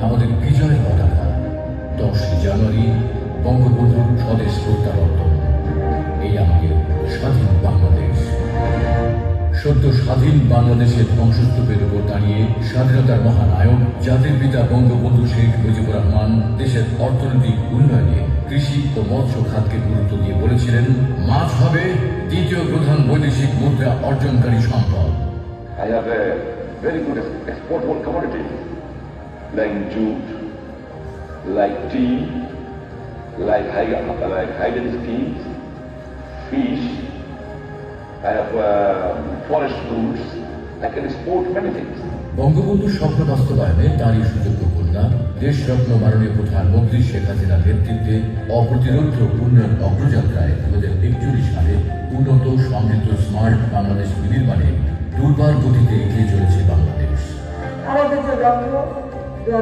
আমাদের বিজয় পতাকা 10 জানুয়ারি বঙ্গবন্ধুর স্বদেশ প্রত্যাবর্তন। এই আমাদের স্বাধীন বাংলাদেশ। সদ্য স্বাধীন বাংলাদেশের ধ্বংসস্তূপের উপর দাঁড়িয়ে স্বাধীনতার মহানায়ক জাতির পিতা বঙ্গবন্ধু শেখ মুজিবুর রহমান দেশের অর্থনৈতিক উন্নয়নে কৃষি ও মৎস্য খাতকে গুরুত্ব দিয়ে বলেছিলেন, মাছ হবে দ্বিতীয় প্রধান বৈদেশিক মুদ্রা অর্জনকারী সম্পদ। I have a very good exportable commodity like jute, like tea, like hydrogen schemes, fish. I have forest fruits. I can export many things. বঙ্গবন্ধুর স্বপ্ন বাস্তবায়নে তারই সুযোগ্য কন্যা দেশরত্ন মাননীয় প্রধানমন্ত্রী শেখ হাসিনার নেতৃত্বে অপ্রতিরোধ্য উন্নয়ন অগ্রযাত্রায় 2041 সালে উন্নত সমৃদ্ধ স্মার্ট বাংলাদেশ বিনির্মাণে দুর্বার গতিতে এগিয়ে চলেছে বাংলাদেশ। আমাদের যে লক্ষ্য